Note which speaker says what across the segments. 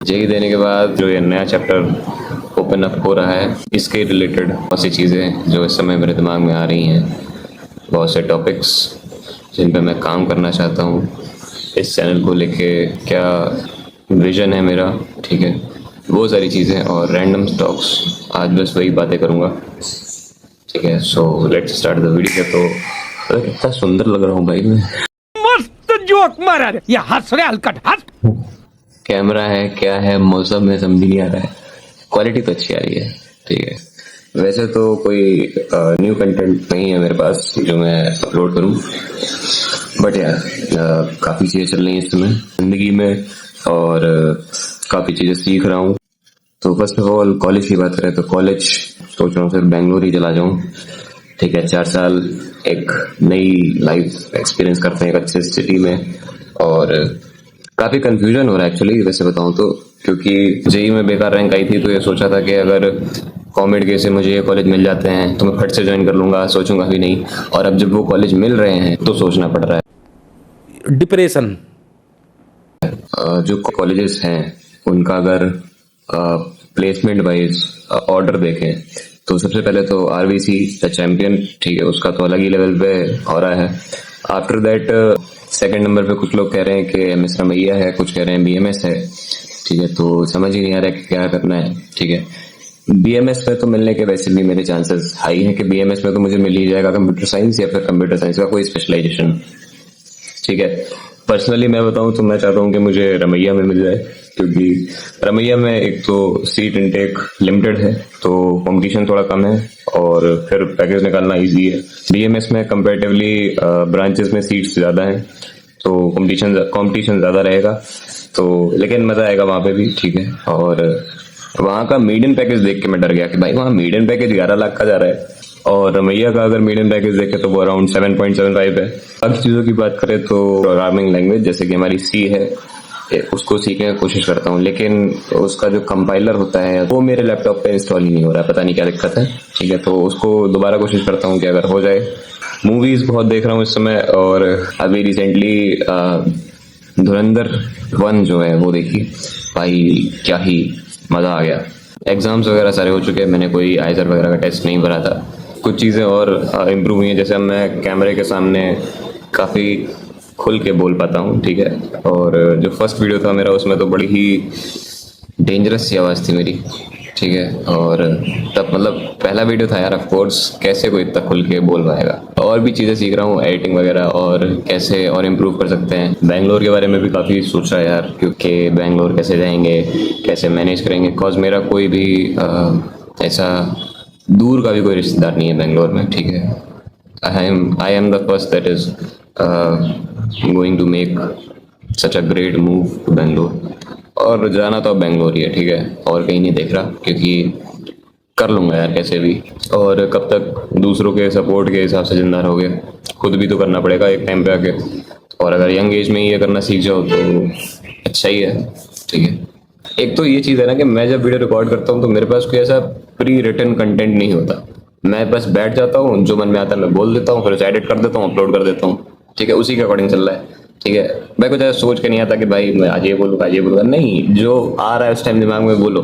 Speaker 1: JEE देने के बाद जो ये नया चैप्टर ओपन अप हो रहा है, इसके रिलेटेड बहुत सी चीज़ें जो इस समय मेरे दिमाग में आ रही हैं, बहुत से टॉपिक्स जिन पे मैं काम करना चाहता हूँ। इस चैनल को लेके क्या विजन है मेरा, ठीक है, वो सारी चीज़ें और रैंडम टॉक्स, आज बस वही बातें करूँगा, ठीक है। So let's start the video. तो अरे कितना सुंदर लग रहा हूँ भाई मैं।
Speaker 2: मस्त जोक मारा रे, ये हंस रहे हलकट हंस।
Speaker 1: कैमरा है क्या है, मौसम में समझ नहीं आ रहा है। क्वालिटी तो अच्छी आ रही है, ठीक है। वैसे तो कोई न्यू कंटेंट नहीं है मेरे पास जो मैं अपलोड करूं, बट यार काफ़ी चीज़ें चल रही हैं इस समय ज़िंदगी में और काफ़ी चीज़ें सीख रहा हूँ। तो फर्स्ट ऑफ ऑल कॉलेज की बात करें तो कॉलेज सोच रहा हूँ फिर बेंगलोर ही चला जाऊँ, ठीक है। 4 साल एक नई लाइफ एक्सपीरियंस करते हैं एक अच्छे सिटी में। और काफ़ी कंफ्यूजन हो रहा है एक्चुअली, वैसे बताऊँ तो, क्योंकि जेई में बेकार रैंक आई थी तो ये सोचा था कि अगर कॉमेड के से मुझे ये कॉलेज मिल जाते हैं तो मैं फट से ज्वाइन कर लूँगा, सोचूंगा भी नहीं। और अब जब वो कॉलेज मिल रहे हैं तो सोचना पड़ रहा है।
Speaker 2: डिप्रेशन।
Speaker 1: जो कॉलेजेस हैं उनका अगर प्लेसमेंट वाइज ऑर्डर देखें तो सबसे पहले तो आरवीसी द चैंपियन, ठीक है, उसका तो अलग ही लेवल पे हो रहा है। आफ्टर दैट सेकंड नंबर पे कुछ लोग कह रहे हैं कि एमएस रमैया है, कुछ कह रहे हैं बीएमएस है, ठीक है। तो समझ ही नहीं आ रहा है कि क्या करना है, ठीक है। बीएमएस में तो मिलने के वैसे भी मेरे चांसेस हाई हैं कि बीएमएस में तो मुझे मिल ही जाएगा कंप्यूटर साइंस या फिर कंप्यूटर साइंस का कोई स्पेशलाइजेशन, ठीक है। पर्सनली मैं बताऊं तो मैं चाहता हूं कि मुझे रमैया में मिल जाए, क्योंकि रमैया में एक तो सीट इनटेक लिमिटेड है तो कंपटीशन थोड़ा कम है और फिर पैकेज निकालना इजी है। बीएमएस में कंपैरेटिवली ब्रांचेस में सीट्स ज़्यादा हैं तो कंपटीशन ज़्यादा रहेगा, तो लेकिन मज़ा आएगा वहाँ पे भी, ठीक है। और वहाँ का मीडियन पैकेज देख के मैं डर गया कि भाई वहाँ मीडियन पैकेज 11 लाख का जा रहा है और रमैया का अगर मीडियम पैकेज देखे तो वो अराउंड 7.75 है। बाकी चीज़ों की बात करें तो प्रोग्रामिंग लैंग्वेज जैसे कि हमारी सी है, उसको सीखने की कोशिश करता हूँ, लेकिन उसका जो कंपाइलर होता है वो मेरे लैपटॉप पे इंस्टॉल ही नहीं हो रहा है, पता नहीं क्या दिक्कत है, ठीक है। तो उसको दोबारा कोशिश करता हूँ कि अगर हो जाए। मूवीज़ बहुत देख रहा हूँ इस समय और अभी रिसेंटली धुरंधर 1 जो है वो देखी, भाई क्या ही मज़ा आ गया। एग्ज़ाम्स वगैरह सारे हो चुके हैं, मैंने कोई आइज़र वगैरह का टेस्ट नहीं भरा था। कुछ चीज़ें और इम्प्रूव हुई हैं, जैसे अब मैं कैमरे के सामने काफ़ी खुल के बोल पाता हूँ, ठीक है। और जो फर्स्ट वीडियो था मेरा उसमें तो बड़ी ही डेंजरस सी आवाज़ थी मेरी, ठीक है। और तब मतलब पहला वीडियो था यार, ऑफ कोर्स कैसे कोई इतना खुल के बोल पाएगा। और भी चीज़ें सीख रहा हूँ, एडिटिंग वगैरह और कैसे और इम्प्रूव कर सकते हैं। बैंगलोर के बारे में भी काफ़ी सोचा है यार, क्योंकि बैंगलोर कैसे जाएंगे, कैसे मैनेज करेंगे, बिकॉज मेरा कोई भी ऐसा दूर का भी कोई रिश्तेदार नहीं है बैंगलोर में, ठीक है। I am the first that is going to make such a great move to Bangalore. और जाना तो अब बैंगलोर ही है, ठीक है, और कहीं नहीं देख रहा, क्योंकि कर लूँगा यार कैसे भी। और कब तक दूसरों के सपोर्ट के हिसाब से जिंदा रहोगे, खुद भी तो करना पड़ेगा एक टाइम पे आके। और अगर यंग एज में ही ये करना सीख जाओ तो अच्छा ही है, ठीक है। एक तो ये चीज़ है ना कि मैं जब वीडियो रिकॉर्ड करता हूँ तो मेरे पास कोई ऐसा प्री रिटन कंटेंट नहीं होता, मैं बस बैठ जाता हूँ, जो मन में आता है मैं बोल देता हूँ, फिर उसे एडिट कर देता हूँ, अपलोड कर देता हूँ, ठीक है, उसी के अकॉर्डिंग चल रहा है, ठीक है। मैं कुछ ऐसा सोच के नहीं आता कि भाई मैं आज ये बोलूँगा आज ये बोलूँगा, नहीं, जो आ रहा है उस टाइम दिमाग में बोलो,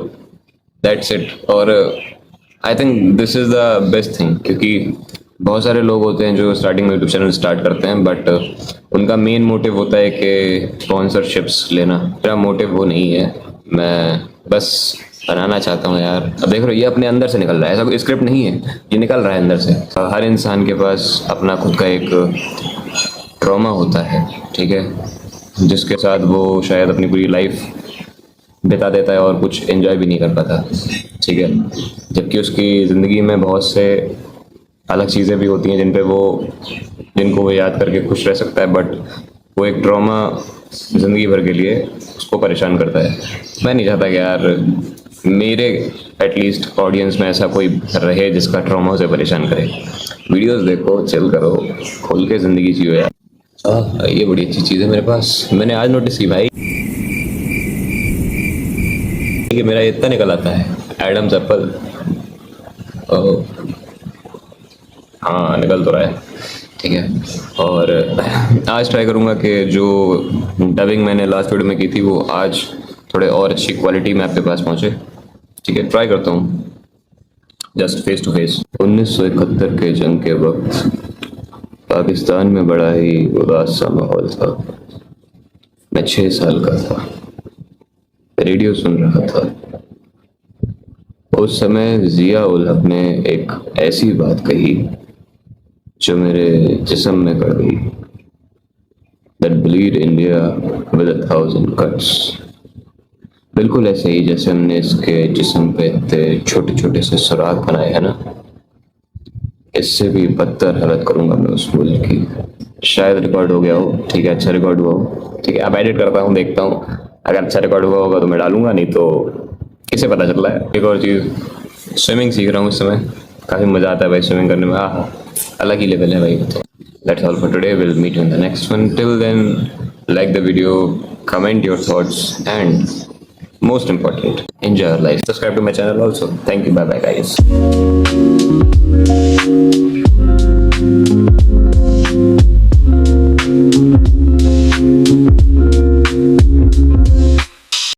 Speaker 1: दैट्स इट। और I think this is the best thing, क्योंकि बहुत सारे लोग होते हैं जो स्टार्टिंग में यूट्यूब चैनल स्टार्ट करते हैं, बट उनका मेन मोटिव होता है कि स्पॉन्सरशिप्स लेना। मेरा मोटिव वो नहीं है, मैं बस बनाना चाहता हूँ यार। अब देख रहे हो ये अपने अंदर से निकल रहा है, ऐसा कोई स्क्रिप्ट नहीं है, ये निकल रहा है अंदर से। हर इंसान के पास अपना खुद का एक ट्रॉमा होता है, ठीक है, जिसके साथ वो शायद अपनी पूरी लाइफ बिता देता है और कुछ एंजॉय भी नहीं कर पाता, ठीक है। जबकि उसकी ज़िंदगी में बहुत से अलग चीज़ें भी होती हैं जिनको वो याद करके खुश रह सकता है, बट वो एक ट्रॉमा ज़िंदगी भर के लिए उसको परेशान करता है। मैं नहीं चाहता कि यार मेरे एटलीस्ट ऑडियंस में ऐसा कोई रहे जिसका ट्रॉमा उसे परेशान करे। वीडियोस देखो, चिल करो, खोल के ज़िंदगी जियो यार। ये बड़ी अच्छी चीज़ है मेरे पास, मैंने आज नोटिस की भाई कि मेरा इतना निकल आता है एडम्स एप्पल। हाँ निकल तो रहा है, ठीक है। और आज ट्राई करूँगा कि जो डबिंग मैंने लास्ट वीडियो में की थी वो आज थोड़े और अच्छी क्वालिटी में आपके पास पहुंचे। ठीक है, ट्राई करता हूँ जस्ट फेस टू फेस। 1971 के जंग के वक्त पाकिस्तान में बड़ा ही उदास सा माहौल था। मैं 6 साल का था, रेडियो सुन रहा था। उस समय जिया उल हक ने एक ऐसी बात कही जो मेरे जिस्म में कर गई। That bleed India with 1,000 cuts। बिल्कुल ऐसे ही जैसे हमने इसके जिस्म पे इतने छोटे छोटे से सुराख बनाए हैं ना, इससे भी बदतर हालत करूंगा मैं उस मुल्क की। शायद रिकॉर्ड हो गया हो, ठीक है, अच्छा रिकॉर्ड हुआ हो, ठीक है, अब एडिट करता हूँ, देखता हूँ। अगर अच्छा रिकॉर्ड हुआ होगा तो मैं डालूंगा, नहीं तो किसे पता चल रहा है। एक और चीज़, स्विमिंग सीख रहा हूँ इस समय, काफ़ी मज़ा आता है भाई स्विमिंग करने में। हाँ, अलग ही लेवल है भाई। That's all for today. We'll meet you in the next one. Till then, like the video, comment your thoughts, and most important, enjoy your life. Subscribe to my channel also. Thank you. Bye bye, guys.